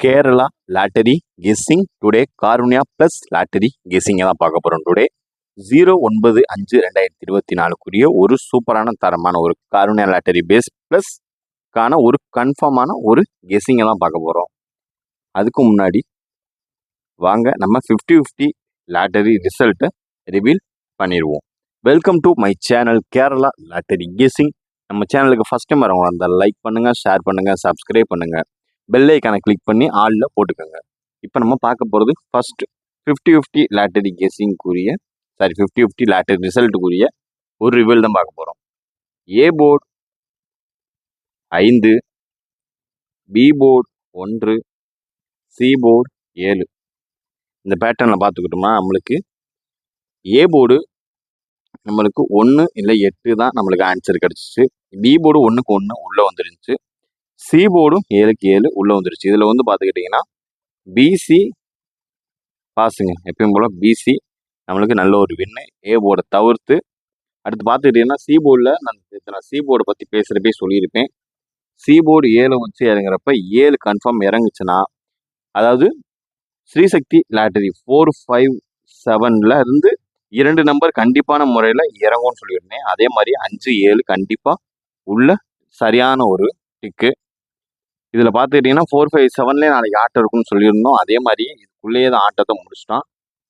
Kerala lottery guessing today Karunya plus lottery கெஸ்ஸிங்கை தான் பார்க்க போகிறோம் டுடே 09/5/2024 ஒரு சூப்பரான தரமான ஒரு காருண்யா லாட்டரி பேஸ் ப்ளஸ்க்கான ஒரு கன்ஃபார்மான ஒரு கெஸ்ஸிங்கை தான் பார்க்க போகிறோம். அதுக்கு முன்னாடி வாங்க நம்ம 50-50 லாட்டரி ரிசல்ட்டை ரிவீல் பண்ணிடுவோம். Welcome to my channel Kerala lottery guessing. நம்ம சேனலுக்கு ஃபஸ்ட் டைம் வரவங்க இருந்தால் லைக் பண்ணுங்கள், ஷேர் பண்ணுங்கள், சப்ஸ்கிரைப் பண்ணுங்கள், பெல் ஐக்கானை கிளிக் பண்ணி ஆலில் போட்டுக்கோங்க. இப்போ நம்ம பார்க்க போகிறது ஃபர்ஸ்ட் 50-50 லாட்டரி கெஸ்ஸிங்குரிய 50-50 லாட்டரி ரிசல்ட்டுக்குரிய ஒரு ரிவீல் தான் பார்க்க போகிறோம். A board 5, B board 1, C board 7. இந்த பேட்டர்னில் பார்த்துக்கிட்டோம்னா நம்மளுக்கு ஏ போர்டு நம்மளுக்கு 1 இல்லை 8 தான் நம்மளுக்கு ஆன்சர் கிடச்சிச்சு. பி போர்டு 1க்கு 1 உள்ளே வந்துருந்துச்சு. சி போர்டும் 7க்கு 7 உள்ளே வந்துருச்சு. இதில் வந்து பார்த்துக்கிட்டிங்கன்னா பிசி பாஸுங்க. எப்பயும் போல் பிசி நம்மளுக்கு நல்ல ஒரு வின்னு. ஏ போர்டை தவிர்த்து அடுத்து பார்த்துக்கிட்டிங்கன்னா சி போர்டில் நான் சி போர்டை பற்றி பேசுகிறப்பே சொல்லியிருப்பேன். சி போர்டு 7 வச்சு இறங்குறப்ப 7 கன்ஃபார்ம் இறங்குச்சுன்னா, அதாவது ஸ்ரீசக்தி லாட்டரி 4-5-7ல இருந்து 2 நம்பர் கண்டிப்பான முறையில் இறங்கும்னு சொல்லியிருந்தேன். அதே மாதிரி 5-7 கண்டிப்பாக உள்ள சரியான ஒரு டிக்கு. இதில் பார்த்துக்கிட்டிங்கன்னா 4-5-7லேயே நாளைக்கு ஆட்டம் இருக்குன்னு சொல்லியிருந்தோம். அதே மாதிரி இதுக்குள்ளேயே தான் ஆட்டத்தை முடிச்சிட்டான்.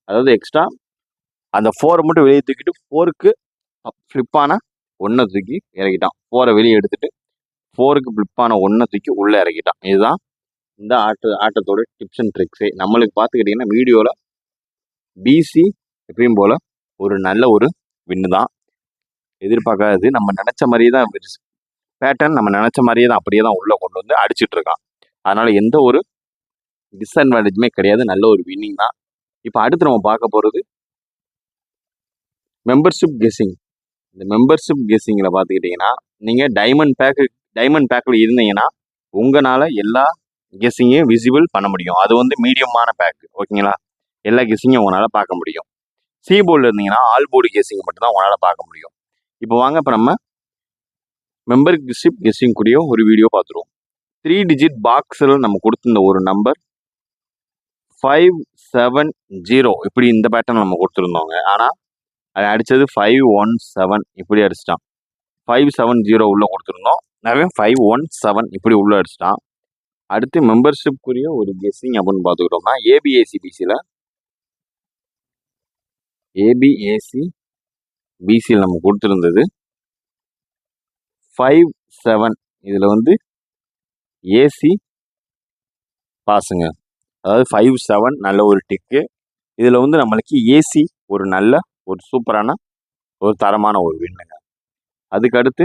அதாவது எக்ஸ்ட்ரா அந்த 4 மட்டும் வெளியே தூக்கிட்டு 4க்கு ஃப்ளிப்பான 1 தூக்கி இறக்கிட்டான். 4 வெளியே எடுத்துட்டு 4க்கு ஃப்ளிப்பான 1 தூக்கி உள்ளே இறக்கிட்டான். இதுதான் இந்த ஆட்டத்தோட டிப்ஸ் அண்ட் ட்ரிக்ஸே. நம்மளுக்கு பார்த்துக்கிட்டிங்கன்னா வீடியோவில் பிசி எப்பயும் போல் ஒரு நல்ல ஒரு வின்னு தான். எதிர்பார்க்காதது நம்ம நினச்ச மாதிரியே தான் பேட்டர்ன், நம்ம நினச்ச மாதிரியே தான் அப்படியே தான் உள்ளே கொண்டு வந்து அடிச்சுட்டு இருக்கான். அதனால் எந்த ஒரு டிஸ்அட்வான்டேஜுமே கிடையாது. நல்ல ஒரு வின்னிங் தான். இப்போ அடுத்து நம்ம பார்க்க போகிறது மெம்பர்ஷிப் கெஸ்ஸிங். இந்த மெம்பர்ஷிப் கெஸ்ஸிங்கில் பார்த்துக்கிட்டிங்கன்னா நீங்கள் டைமண்ட் பேக்கில் இருந்தீங்கன்னா உங்களால் எல்லா கெஸ்ஸிங்கையும் விசிபிள் பண்ண முடியும். அது வந்து மீடியமான பேக்கு, ஓகேங்களா? எல்லா கெஸ்ஸிங்கும் உங்களால் பார்க்க முடியும். சி போர்டில் இருந்தீங்கன்னா ஆல் போர்டு கெஸ்ஸிங் மட்டும்தான் உங்களால் பார்க்க முடியும். இப்போ வாங்க இப்போ நம்ம மெம்பர்ஷிப் கெஸ்ஸிங் கூடிய ஒரு வீடியோ பார்த்துருவோம். 3 டிஜிட் பாக்ஸில் நம்ம கொடுத்துருந்த ஒரு நம்பர் 570 இப்படி இந்த பேட்டர்ன் நம்ம கொடுத்துருந்தோங்க. ஆனால் அது அடித்தது 517 இப்படி அடிச்சிட்டான். 570 உள்ளே கொடுத்துருந்தோம், நிறைய 517 இப்படி உள்ளே அடிச்சிட்டான். அடுத்து மெம்பர்ஷிப்குரிய ஒரு கெஸ்ஸிங் அப்படின்னு பார்த்துக்கிட்டோம்னா ஏபிசிபிசியில் நம்ம கொடுத்துருந்தது 57. இதில் வந்து ஏசி பாஸுங்க. அதாவது 57 நல்ல ஒரு டிக்கு. இதில் வந்து நம்மளுக்கு ஏசி ஒரு நல்ல ஒரு சூப்பரான ஒரு தரமான ஒரு வின்னுங்க. அதுக்கடுத்து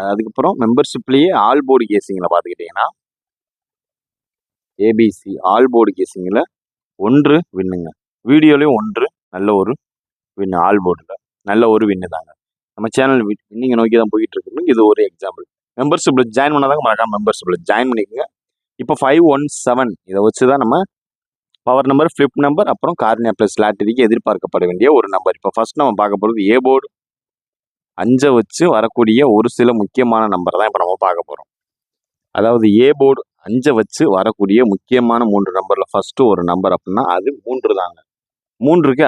அதுக்கப்புறம் மெம்பர்ஷிப்லேயே ஆல் போர்டு கேசிங்கில் பார்த்துக்கிட்டிங்கன்னா ஏபிசி ஆல் போர்டு கேசிங்கில் 1 வின்னுங்க. வீடியோலேயும் 1 நல்ல ஒரு வின்னு. ஆல் போர்டில் நல்ல ஒரு வின்னு தாங்க. நம்ம சேனல் வின்னிங்கை நோக்கி தான் போயிட்டு இருக்கு. இது ஒரு எக்ஸாம்பிள். மெம்பர்ஷிப்பில் ஜாயின் பண்ணாதாங்க மறக்காம மெம்பர்ஷிப்பில் ஜாயின் பண்ணிக்கோங்க. இப்போ 517 இதை வச்சு தான் நம்ம பவர் நம்பர், ஃப்ளிப் நம்பர், அப்புறம் கார்னியா ப்ளஸ் லாட்டரிக்கு எதிர்பார்க்கப்பட வேண்டிய ஒரு நம்பர். இப்போ ஃபர்ஸ்ட் நம்ம பார்க்க போகிறது ஏ போர்டு 5 வச்சு வரக்கூடிய ஒரு சில முக்கியமான நம்பர் தான் இப்போ நம்ம பார்க்க போகிறோம். அதாவது ஏ போர்டு 5 வச்சு வரக்கூடிய முக்கியமான 3 நம்பரில் ஃபர்ஸ்ட்டு ஒரு நம்பர் அப்படின்னா அது 3 தாங்க. 3க்கு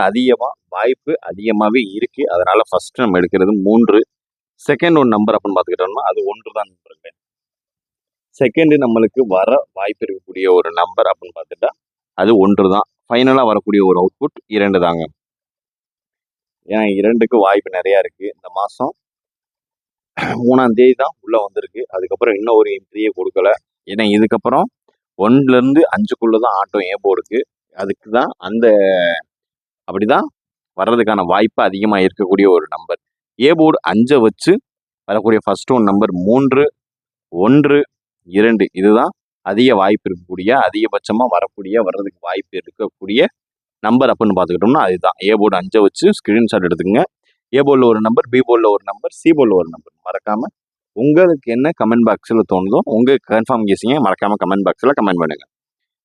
வாய்ப்பு அதிகமாகவே இருக்குது. அதனால் ஃபஸ்ட்டு நம்ம எடுக்கிறது 3. செகண்ட் ஒரு நம்பர் அப்படின்னு பார்த்துக்கிட்டோம்னா அது 1 தான் நம்பருங்க. செகண்டு நம்மளுக்கு வர வாய்ப்பு இருக்கக்கூடிய ஒரு நம்பர் அப்படின்னு பார்த்துட்டா அது 1 தான். ஃபைனலாக வரக்கூடிய ஒரு அவுட்புட் 2 தாங்க. ஏன்னா 2க்கு வாய்ப்பு நிறையா இருக்குது. இந்த மாதம் 3ஆம் தேதி தான் உள்ளே வந்திருக்கு. அதுக்கப்புறம் இன்னும் ஒரு என்ட்ரியே கொடுக்கல. ஏன்னா இதுக்கப்புறம் 1லேருந்து 5க்குள்ளே தான் ஆட்டம் ஏ போர்டுக்கு. அதுக்கு தான் அப்படி தான் வர்றதுக்கான வாய்ப்பு அதிகமாக இருக்கக்கூடிய ஒரு நம்பர். ஏ போர்டு 5 வச்சு வரக்கூடிய ஃபர்ஸ்ட் ஒன் நம்பர் 3, 1, 2 இதுதான் அதிக வாய்ப்பு இருக்கக்கூடிய, அதிகபட்சமாக வர்றதுக்கு வாய்ப்பு இருக்கக்கூடிய நம்பர் அப்படின்னு பார்த்துக்கிட்டோம்னா அதுதான். ஏ போர்டு 5 வச்சு ஸ்க்ரீன்ஷாட் எடுத்துக்கோங்க. ஏ போர்டில் ஒரு நம்பர், பி போர்டில் ஒரு நம்பர், சி போர்டில் ஒரு நம்பர். மறக்காமல் உங்களுக்கு என்ன கமெண்ட் பாக்ஸில் தோணுதோ உங்கள் கன்ஃபார்ம் கெஸ்ஸிங்கை மறக்காமல் கமெண்ட் பாக்ஸில் கமெண்ட் பண்ணுங்கள்.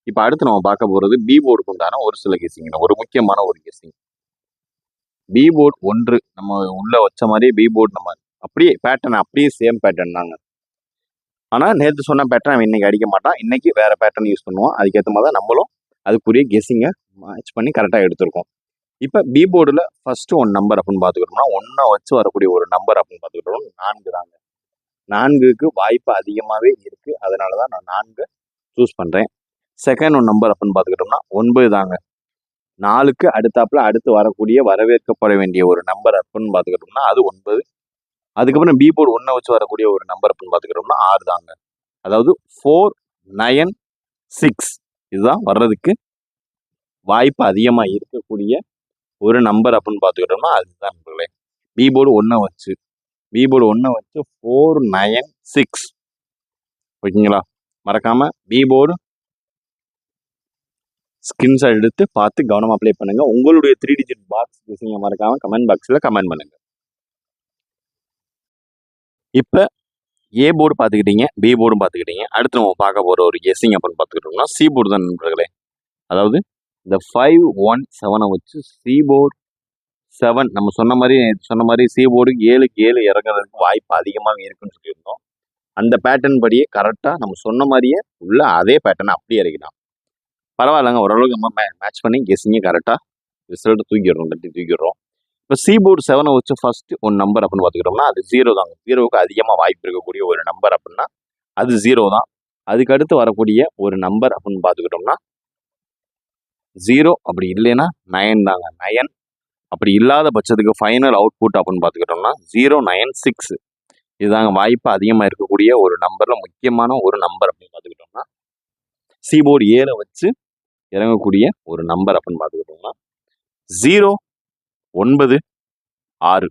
இப்போ அடுத்து நம்ம பார்க்க போகிறது பி போர்டுக்கு உண்டான ஒரு சில கெஸ்ஸிங், ஒரு முக்கியமான ஒரு கெஸ்ஸிங். பி போர்டு 1 நம்ம உள்ளே வச்ச மாதிரியே பி போர்டு நம்ம அப்படியே பேட்டர்ன் அப்படியே சேம் பேட்டர்ன் தாங்க. ஆனால் நேற்று சொன்ன பேட்டர்ன் அவன் இன்னைக்கு அடிக்க மாட்டான். இன்னைக்கு வேற பேட்டர்ன் யூஸ் பண்ணுவான். அதுக்கேற்ற மாதிரி தான் நம்மளும் அதுக்குரிய கெஸ்ஸிங்கை மேட்ச் பண்ணி கரெக்டாக எடுத்திருக்கோம். இப்போ பி போர்டில் ஃபர்ஸ்ட் ஒன் நம்பர் அப்படின்னு பார்த்துக்கிட்டோம்னா ஒன்றை வச்சு வரக்கூடிய ஒரு நம்பர் அப்படின்னு பார்த்துக்கிட்டோம் 4 தாங்க. 4க்கு வாய்ப்பு அதிகமாகவே இருக்குது. அதனால தான் நான் 4 சூஸ் பண்ணுறேன். செகண்ட் ஒன் நம்பர் அப்படின்னு பார்த்துக்கிட்டோம்னா 9 தாங்க. 4க்கு அடுத்தாப்புல அடுத்து வரக்கூடிய வரவேற்கப்பட வேண்டிய ஒரு நம்பர் அப்படின்னு பார்த்துக்கிட்டோம்னா அது 9. அதுக்கப்புறம் பி போர்டு 1 வச்சு வரக்கூடிய ஒரு நம்பர் அப்படின்னு பார்த்துக்கிட்டோம்னா 6 தாங்க. அதாவது 4, 9, 6 இதுதான் வர்றதுக்கு வாய்ப்பு அதிகமாக இருக்கக்கூடிய ஒரு நம்பர் அப்படின்னு பார்த்துக்கிட்டோம்னா அதுதான் நண்பர்களே. பி போர்டு 1 வச்சு 4, 9, 6 ஓகேங்களா. மறக்காம பி போர்டு ஸ்கிரீன்ஷாட் எடுத்து பார்த்து கவனமாக அப்ளை பண்ணுங்க. உங்களுடைய 3 டிஜிட் பாக்ஸ் கெஸ்ஸிங்க மறக்காம கமெண்ட் பாக்ஸில் கமெண்ட் பண்ணுங்க. இப்போ ஏ போர்டு பார்த்துக்கிட்டீங்க, பி போர்டும் பார்த்துக்கிட்டீங்க. அடுத்து நம்ம பார்க்க போகிற ஒரு கெஸ்ஸிங் அப்படின்னு பார்த்துக்கிட்டோம்னா சி போர்டு தான் நண்பர்களே. அதாவது இந்த 5, 1, 7 வச்சு சி போர்டு 7 நம்ம சொன்ன மாதிரி சி போர்டு 7க்கு 7 இறங்குறதுக்கு வாய்ப்பு அதிகமாக இருக்குன்னு சொல்லியிருந்தோம். அந்த பேட்டர்ன் படியே கரெக்டாக நம்ம சொன்ன மாதிரியே உள்ள அதே பேட்டர்னை அப்படியே இறக்கிடலாம். பரவாயில்லைங்க, ஓரளவுக்கு நம்ம மேட்ச் பண்ணி கெஸ்ஸிங்க கரெக்டாக ரிசல்ட் தூக்கிடுறோம். இப்போ சி போர்டு 7 வச்சு ஃபர்ஸ்ட் ஒன் நம்பர் அப்படின்னு பார்த்துக்கிட்டோம்னா அது 0 தாங்க. 0க்கு அதிகமாக வாய்ப்பு இருக்கக்கூடிய ஒரு நம்பர் அப்படின்னா அது 0 தான். அதுக்கு அடுத்து வரக்கூடிய ஒரு நம்பர் அப்படின்னு பார்த்துக்கிட்டோம்னா 0 அப்படி இல்லைன்னா 9 தாங்க. 9 அப்படி இல்லாத பட்சத்துக்கு ஃபைனல் அவுட்புட் அப்படின்னு பார்த்துக்கிட்டோம்னா 096 இதுதாங்க வாய்ப்பு அதிகமாக இருக்கக்கூடிய ஒரு நம்பரில் முக்கியமான ஒரு நம்பர் அப்படின்னு பார்த்துக்கிட்டோம்னா சி போர்டு 7 வச்சு இறங்கக்கூடிய ஒரு நம்பர் அப்படின்னு பார்த்துக்கிட்டோம்னா 0, 9, 6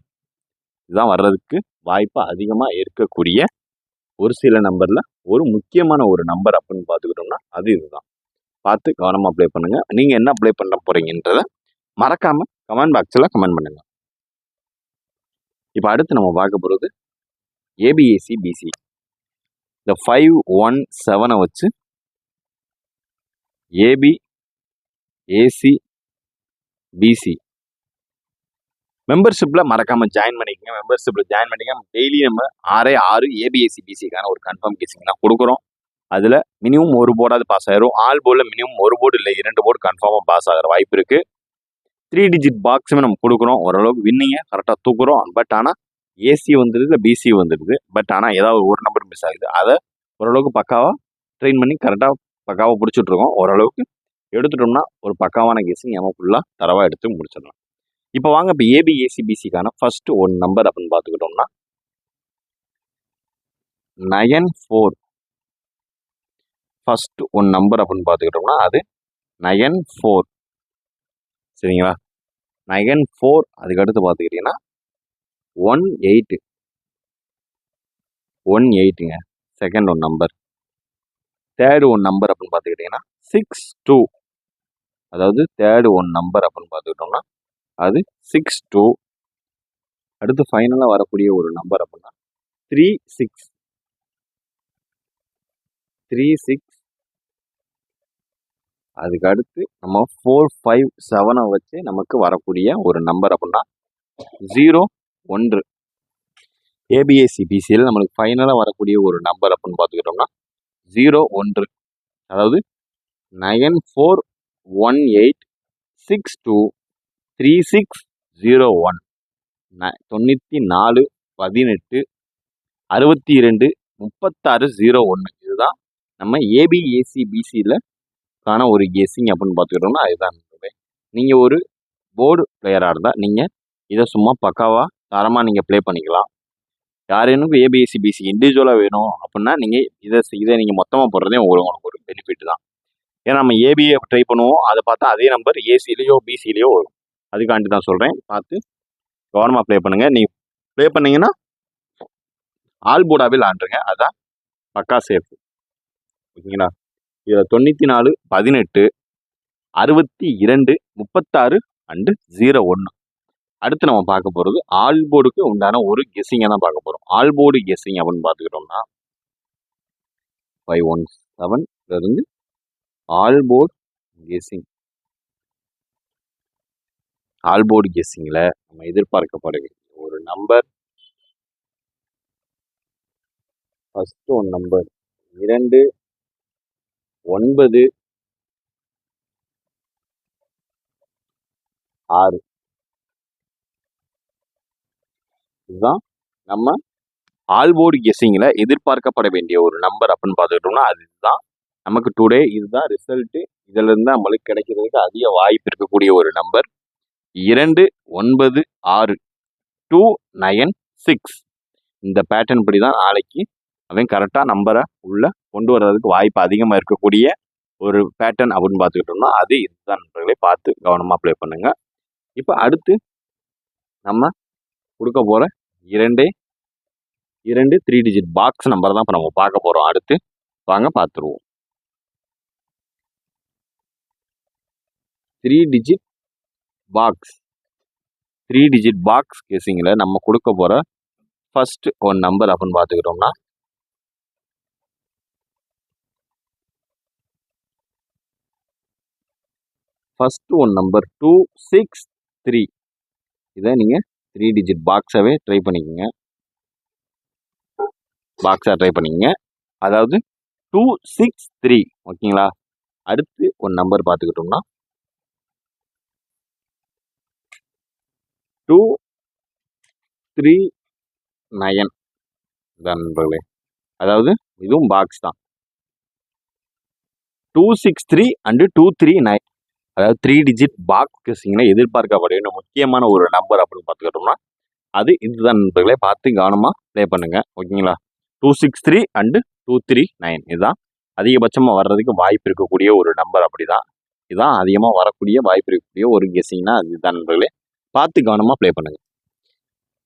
இதுதான் வர்றதுக்கு வாய்ப்பு அதிகமாக இருக்கக்கூடிய ஒரு சில நம்பரில் ஒரு முக்கியமான ஒரு நம்பர் அப்படின்னு பார்த்துக்கிட்டோம்னா அது இதுதான். பார்த்து கவனமாக அப்ளை பண்ணுங்கள். நீங்கள் என்ன அப்ளை பண்ண போகிறீங்கன்றத மறக்காமல் கமெண்ட் பாக்ஸில் கமெண்ட் பண்ணுங்கள். இப்போ அடுத்து நம்ம பார்க்க போகிறது ஏபிஏசி பிசி. இந்த 5, 1, 7 வச்சு ஏபி, ஏசி, பிசி மெம்பர்ஷிப்பில் மறக்காமல் ஜாயின் பண்ணிக்கங்க. டெய்லி நம்ம 6 ஏபிஎஸ்சி பிசிக்கான ஒரு கன்ஃபார்ம் கேசிங் தான் கொடுக்குறோம். அதில் மினிமம் ஒரு போர்டாவது பாஸ் ஆயிரும். ஆல் போர்டில் மினிமம் ஒரு போர்டு இல்லை 2 போர்டு கன்ஃபார்மாக பாஸ் ஆகிற வாய்ப்பு இருக்குது. 3 டிஜிட் பாக்ஸுமே நம்ம கொடுக்குறோம். ஓரளவுக்கு வின்னிங்க கரெக்டாக தூக்குறோம். பட் ஆனால் ஏசி வந்துடுது, இல்லை பிசி வந்துடுது. பட் ஆனால் ஏதாவது ஒரு நம்பர் மிஸ் ஆகுது. அதை ஓரளவுக்கு பக்காவாக ட்ரெயின் பண்ணி கரெக்டாக பக்காவாக பிடிச்சிட்ருக்கோம். ஓரளவுக்கு எடுத்துட்டோம்னா ஒரு பக்காவான கேசிங் நம்ம ஃபுல்லாக தரவாக எடுத்து முடிச்சிடலாம். இப்போ வாங்க இப்போ ஏபிஏசிபிசிக்கான ஃபர்ஸ்ட் ஒன் நம்பர் அப்படின்னு பார்த்துக்கிட்டோம்னா 94 ஃபர்ஸ்ட் ஒன் நம்பர் அப்படின்னு பார்த்துக்கிட்டோம்னா அது 94 சரிங்களா. 94 அதுக்கடுத்து பார்த்துக்கிட்டிங்கன்னா 18ங்க second one number. Third one number அப்படின்னு பார்த்துக்கிட்டிங்கன்னா 62 அதாவது தேர்ட் ஒன் நம்பர் அப்படின்னு பார்த்துக்கிட்டோம்னா அது 62. அடுத்து ஃபைனலாக வரக்கூடிய ஒரு நம்பர் அப்படின்னா 36 அதுக்கு அடுத்து நம்ம 4, 5, 7 வச்சு நமக்கு வரக்கூடிய ஒரு நம்பர் அப்படின்னா 01. ஏபிஎஸ்சி பிசியில் நம்மளுக்கு ஃபைனலாக வரக்கூடிய ஒரு நம்பர் அப்படின்னு பார்த்துக்கிட்டோம்னா 01 அதாவது 9418623601 94 18 62 36 01 இதுதான் நம்ம ஏபிஏசி பிசியில் கான ஒரு கெஸ்ஸிங் அப்படின்னு பார்த்துக்கிட்டோம்னா அதுதான். நீங்கள் ஒரு போர்டு பிளேயராக இருந்தால் நீங்கள் இதை சும்மா பக்காவாக தரமாக நீங்கள் ப்ளே பண்ணிக்கலாம். யாரேனும் ஏபிஎஸ்சி பிசி இண்டிவிஜுவலாக வேணும் அப்படின்னா நீங்கள் இதை நீங்கள் மொத்தமாக போடுறதே உங்களுக்கு ஒரு பெனிஃபிட் தான். ஏன்னா நம்ம ஏபிஏ ட்ரை பண்ணுவோம், அதை பார்த்தா அதே நம்பர் ஏசிலேயோ பிசிலேயோ வரும். அதுக்காண்டி தான் சொல்கிறேன். பார்த்து கவனமாக ப்ளே பண்ணுங்கள். நீங்கள் ப்ளே பண்ணிங்கன்னா ஆல் போர்டாகவே விளாண்டுருங்க, அதுதான் பக்கா சேஃப் ஓகேங்களா. இதில் 94 18 62 36 அண்டு 01. அடுத்து நம்ம பார்க்க போகிறது ஆல் போர்டுக்கு உண்டான ஒரு கெஸ்ஸிங்கை தான் பார்க்க போகிறோம். ஆல் போர்டு கெஸ்ஸிங் அப்படின்னு பார்த்துக்கிட்டோம்னா 517 ஆல் போர்டு கெஸ்ஸிங்கில் நம்ம எதிர்பார்க்கப்படுகிற ஒரு நம்பர் ஃபர்ஸ்ட் ஒன் நம்பர் 2 9 6. இதுதான் நம்ம ஆல்போர்டு கெஸ்ஸிங்கில் எதிர்பார்க்கப்பட வேண்டிய ஒரு நம்பர் அப்படின்னு பார்த்துக்கிட்டோம்னா அதுதான் நமக்கு டுடே இதுதான் ரிசல்ட்டு. இதில் இருந்து நம்மளுக்கு கிடைக்கிறதுக்கு அதிக வாய்ப்பு இருக்கக்கூடிய ஒரு நம்பர் 2 9 6 2 9 6. இந்த பேட்டர்ன் படி தான் நாளைக்கு அவன் கரெக்டாக நம்பரை உள்ள கொண்டு வர்றதுக்கு வாய்ப்பு அதிகமாக இருக்கக்கூடிய ஒரு பேட்டர்ன் அப்படின்னு பார்த்துக்கிட்டோம்னா அது இதுதான் நண்பர்களே. பார்த்து கவனமாக அப்ளை பண்ணுங்க. இப்போ அடுத்து நம்ம கொடுக்க போகிற 2 3 டிஜிட் பாக்ஸ் நம்பர் தான் இப்போ நம்ம பார்க்க போகிறோம். அடுத்து வாங்க பார்த்துருவோம். 3 டிஜிட் பாக்ஸ் 3 டிஜிட் பாக்ஸ் கெஸிங்கில் நம்ம கொடுக்க போகிற ஃபர்ஸ்ட் ஒன் நம்பர் அப்படின்னு பார்த்துக்கிட்டோம்னா ஃபர்ஸ்ட் ஒன் நம்பர் 263. இதை நீங்கள் 3 டிஜிட் பாக்ஸாகவே ட்ரை பண்ணிக்கோங்க. அதாவது 263. ஓகேங்களா? அடுத்து ஒரு நம்பர் பார்த்துக்கிட்டோம்னா 239 தான் நண்பர்களே. அதாவது இதுவும் பாக்ஸ் தான். 263 அண்டு 239. அதாவது 3 டிஜிட் பாக்ஸ் கெஸிங்கில் எதிர்பார்க்கக்கூடிய முக்கியமான ஒரு நம்பர் அப்படின்னு பார்த்துக்கிட்டோம்னா அது இதுதான் நண்பர்களே. பார்த்து கவனமாக ப்ளே பண்ணுங்கள். ஓகேங்களா? 263 அண்டு 239 இதுதான் அதிகபட்சமாக வர்றதுக்கு வாய்ப்பு இருக்கக்கூடிய ஒரு நம்பர். அப்படி தான் இதுதான் அதிகமாக வரக்கூடிய வாய்ப்பு இருக்கக்கூடிய ஒரு கெஸிங்னா அதுதான் நண்பர்களே. பார்த்து கவனமாக ப்ளே பண்ணுங்கள்.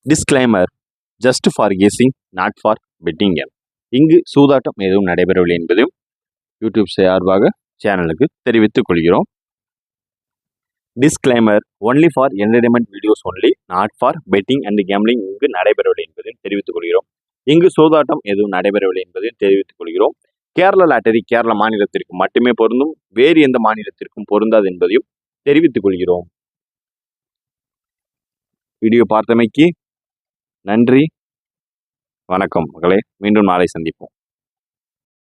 Disclaimer: just for guessing, not for betting game. இங்கு சூதாட்டம் எதுவும் நடைபெறவில்லை என்பதையும் யூடியூப் சார்பாக சேனலுக்கு தெரிவித்துக் கொள்கிறோம். Disclaimer: only for entertainment videos only, not for bedding and gambling இங்கு நடைபெறவில்லை என்பதையும் தெரிவித்துக் கொள்கிறோம். இங்கு சூதாட்டம் எதுவும் நடைபெறவில்லை என்பதையும் தெரிவித்துக் கொள்கிறோம். கேரளா லாட்டரி கேரள மாநிலத்திற்கு மட்டுமே பொருந்தும், வேறு எந்த மாநிலத்திற்கும் பொருந்தாது என்பதையும் தெரிவித்துக் கொள்கிறோம். வீடியோ பார்த்தமைக்கு நன்றி, வணக்கம் மகளே. மீண்டும் நாளை சந்திப்போம்.